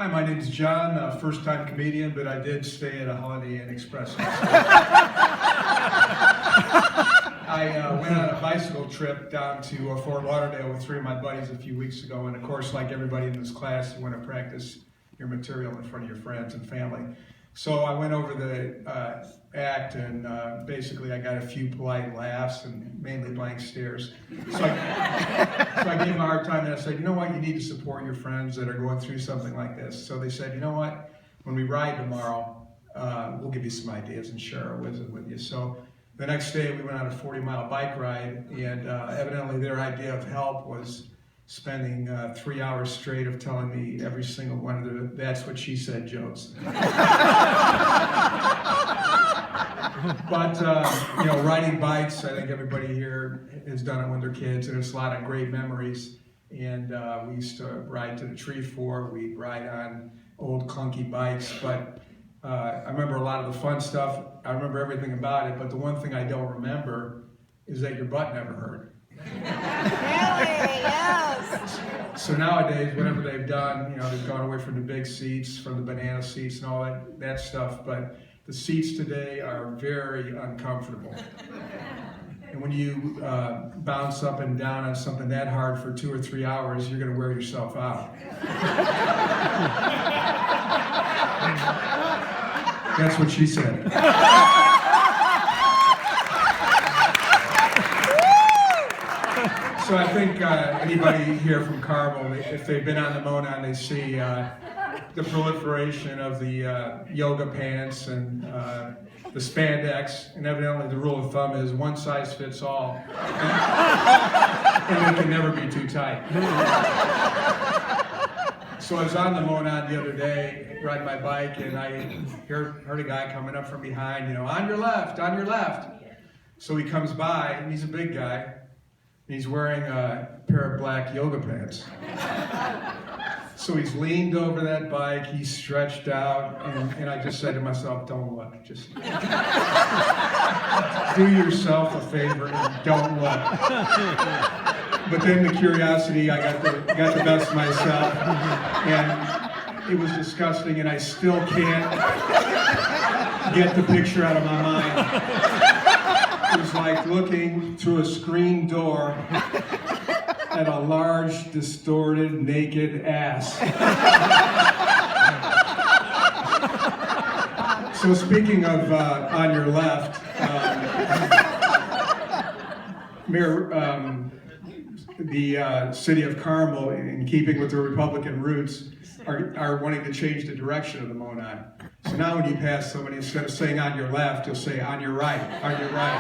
Hi, my name's John, first-time comedian, but I did stay at a Holiday Inn Express. I went on a bicycle trip down to Fort Lauderdale with 3 of my buddies a few weeks ago, and of course, like everybody in this class, you want to practice your material in front of your friends and family. So I went over the act, and basically I got a few polite laughs and mainly blank stares. So I gave them a hard time, and I said, you know what, you need to support your friends that are going through something like this. So they said, you know what, when we ride tomorrow, we'll give you some ideas and share our wisdom with you. So the next day we went on a 40-mile bike ride, and evidently their idea of help was spending 3 hours straight of telling me every single one of the "that's what she said" jokes. But you know, riding bikes, I think everybody here has done it when they're kids, and it's a lot of great memories. And we used to ride to the tree fort. We'd ride on old clunky bikes, but I remember a lot of the fun stuff. I remember everything about it, but the one thing I don't remember is that your butt never hurt. Really? Yes. So nowadays, whatever they've done, you know, they've gone away from the big seats, from the banana seats and all that stuff, but the seats today are very uncomfortable. And when you bounce up and down on something that hard for 2 or 3 hours, you're going to wear yourself out. That's what she said. So I think anybody here from Carmel, if they've been on the Monon, they see the proliferation of the yoga pants and the spandex, and evidently the rule of thumb is one size fits all, and it can never be too tight. So I was on the Monon the other day, riding my bike, and I heard a guy coming up from behind, you know, on your left, on your left. So he comes by, and he's a big guy. He's wearing a pair of black yoga pants. So he's leaned over that bike, he's stretched out, and I just said to myself, don't look, just do yourself a favor and don't look. But then the curiosity, I got the best of myself, and it was disgusting, and I still can't get the picture out of my mind. It was like looking through a screen door at a large, distorted, naked ass. So speaking of on your left, the city of Carmel, in keeping with their Republican roots, are wanting to change the direction of the Monon. So now when you pass somebody, instead of saying on your left, you'll say on your right, on your right.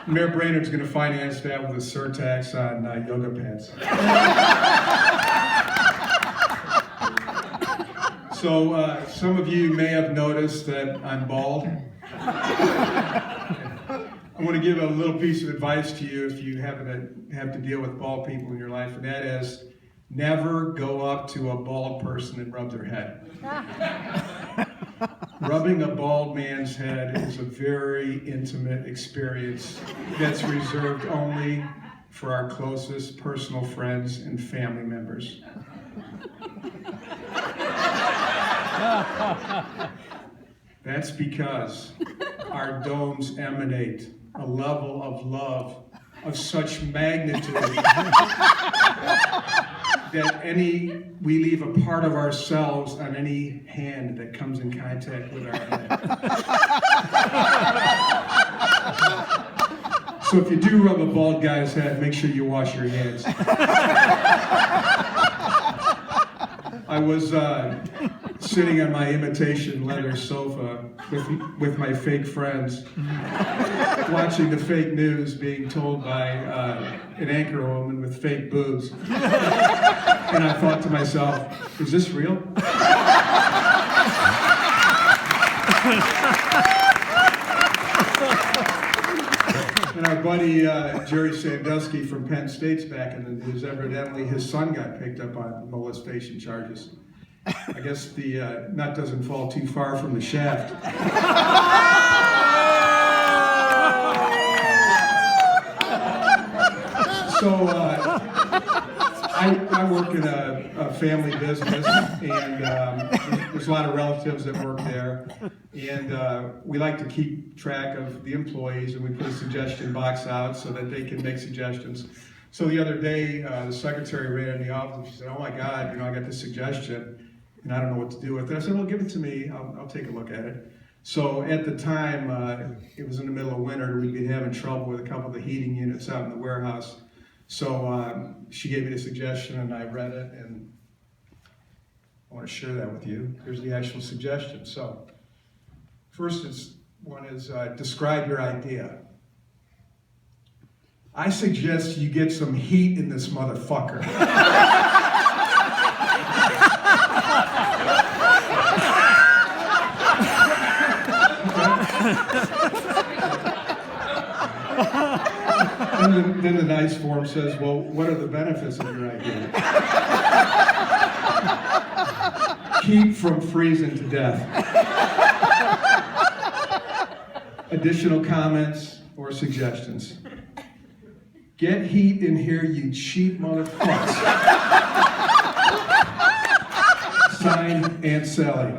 Mayor Brainerd's going to finance that with a surtax on yoga pants. So some of you may have noticed that I'm bald. I want to give a little piece of advice to you if you have to deal with bald people in your life, and that is, never go up to a bald person and rub their head. Rubbing a bald man's head is a very intimate experience that's reserved only for our closest personal friends and family members. That's because our domes emanate a level of love of such magnitude that we leave a part of ourselves on any hand that comes in contact with our head. So if you do rub a bald guy's head, make sure you wash your hands. I was sitting on my imitation leather sofa with my fake friends, watching the fake news being told by an anchor woman with fake boobs. And I thought to myself, is this real? And our buddy Jerry Sandusky from Penn State's back in the news. Evidently his son got picked up on molestation charges. I guess the nut doesn't fall too far from the shaft. So I work in a family business, and there's a lot of relatives that work there. And we like to keep track of the employees, and we put a suggestion box out so that they can make suggestions. So the other day, the secretary ran in the office and she said, "Oh my God, I got this suggestion, and I don't know what to do with it." I said, "Well, give it to me. I'll take a look at it." So at the time, it was in the middle of winter. We'd been having trouble with a couple of the heating units out in the warehouse. So she gave me the suggestion, and I read it, and I want to share that with you. Here's the actual suggestion. So first one is describe your idea. I suggest you get some heat in this motherfucker. Then the nice form says, "Well, what are the benefits of your idea?" Keep from freezing to death. Additional comments or suggestions? Get heat in here, you cheap motherfuckers. Signed, Aunt Sally.